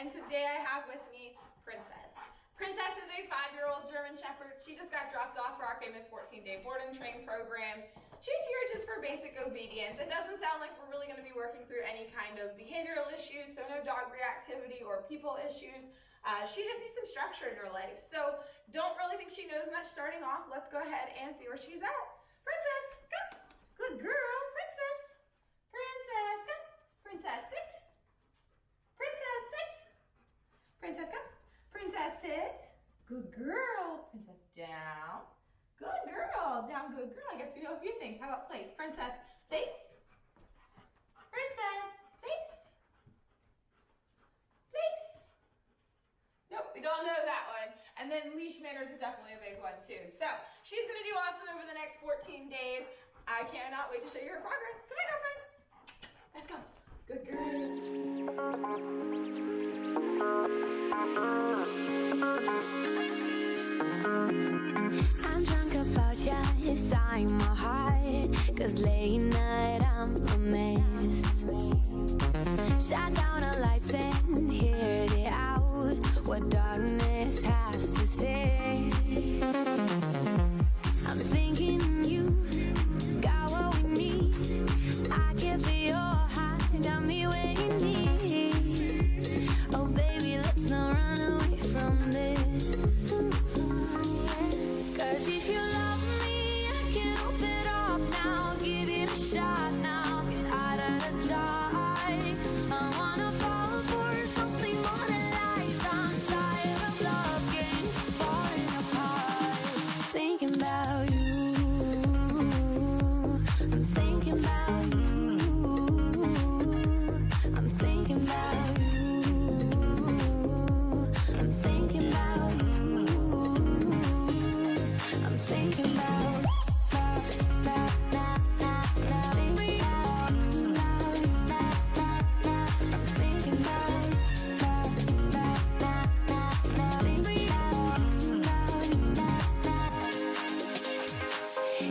and today I have with me Princess. Princess is a 5-year-old German Shepherd. She just got dropped off for our famous 14-day board and train program. She's here just for basic obedience. It doesn't sound like we're really going to be working through any kind of behavioral issues, so no dog reactivity or people issues. She just needs some structure in her life. So don't really think she knows much starting off. Let's go ahead and see where she's at. Princess, come. Good girl, Princess. Princess, come. Princess, sit. Princess, sit. Princess, come. Princess, sit. Good girl. Princess, down. Good girl. Down, good girl. I guess we know a few things. How about place? Princess, face. Princess, face. Face. Nope, we don't know that one. And then leash manners is definitely a big one too. So she's going to do awesome over the next 14 days. I cannot wait to show you her progress. Come here, girlfriend. Let's go. Good girl. I'm drunk about you, inside my heart, 'cause late night I'm a mess. Shut down the lights and hear it out, what darkness has to say. I'm thinking you got what we need. I can feel your heart, got me waiting here. Oh baby, let's not run away from this. 'Cause if you love me, I can open up now. Give it a shot now, get out of the dark. I wanna fall for something more than lies. I'm tired of love games falling apart. Thinking about you, I'm thinking about you, I'm thinking about you, I'm thinking about you, I'm thinking about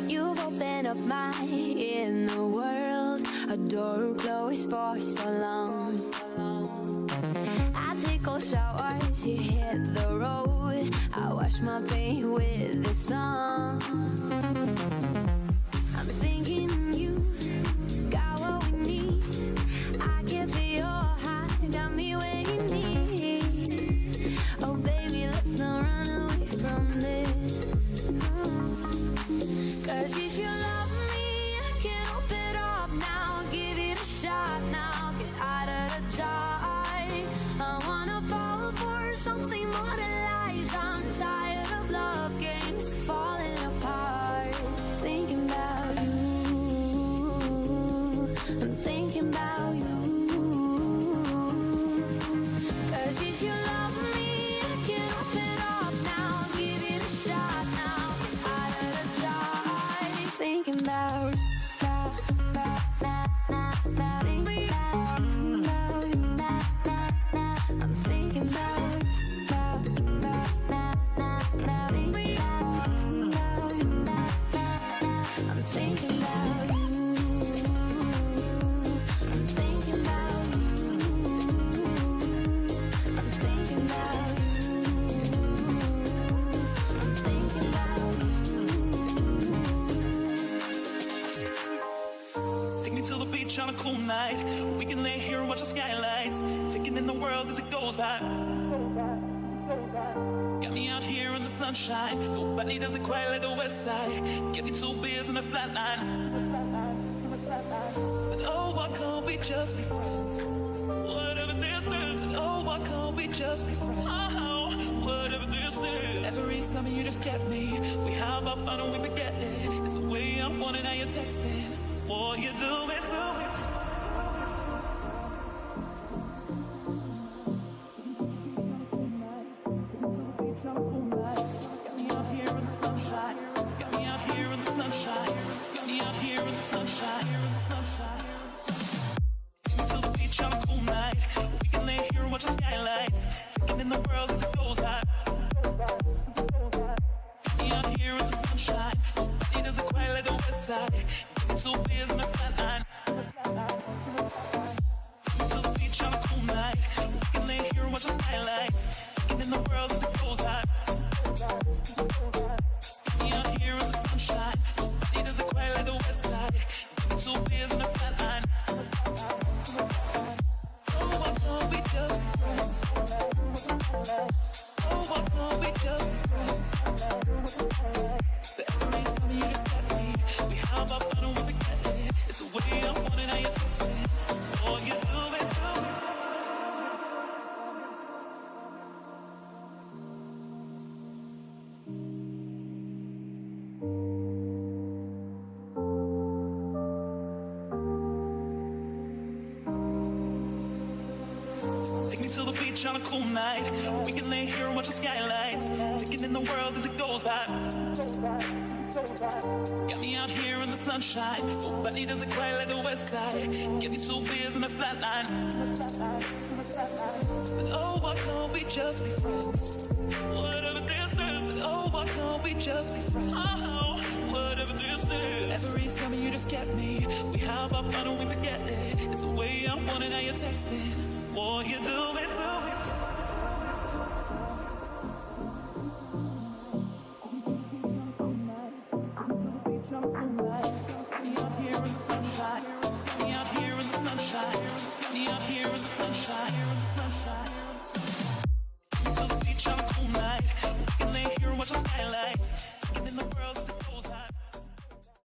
you've opened up my inner world, a door closed for so long. I take cold showers, you hit the road, I wash my pain with this song. I'm thinking you got what we need. I can feel your heart, got me waiting here. Oh baby, let's not run away from this. 'Cause if you love me, I can open up now. Give it a shot now, get out of the dark. I wanna fall for something more than lies. I'm tired of love games falling apart. Thinking about you, I'm thinking about you. 'Cause if you love me, I can open up now. Give it a shot now, get out of the dark. Thinking about I'm thinking about I'm thinking about you, I'm thinking about you, I'm thinking about you, I'm thinking about you. Take me to the beach on a cool night. We can lay here and watch the skylights, taking in the world as it goes by. Got me out here in the sunshine. Nobody does it quite like the west side. Get me 2 beers and a flat line. But oh, why can't we just be friends? Whatever this is. And oh, why can't we just be friends? Oh, whatever this is. Every summer you just get me. We have our fun and we forget it. It's the way I want it, now you're texting. Oh, you do it, do it. Got me out here in the sunshine. Got me out here in the sunshine. Got me out here in the sunshine. Take me to the beach on a cool night. We can lay here and watch the skylights, taking in the world as it goes by. Got me out here in the sunshine. Nobody does it quite like the west side. Give me 2 beers and a flat line. Take me to the beach on a cool night. We can lay here and watch the to the beach on a cool night. We can lay here and watch the skylights, taking in the world as it goes by. Got me out here in the sunshine. Nobody does it quite like the west side. Give me 2 beers and a flat line. But oh, why can't we just be friends? Whatever this is. And oh, why can't we just be friends? Oh, whatever this is. Every summer you just get me. We have our fun and we forget it. It's the way I want it, now you're texting. What you doing?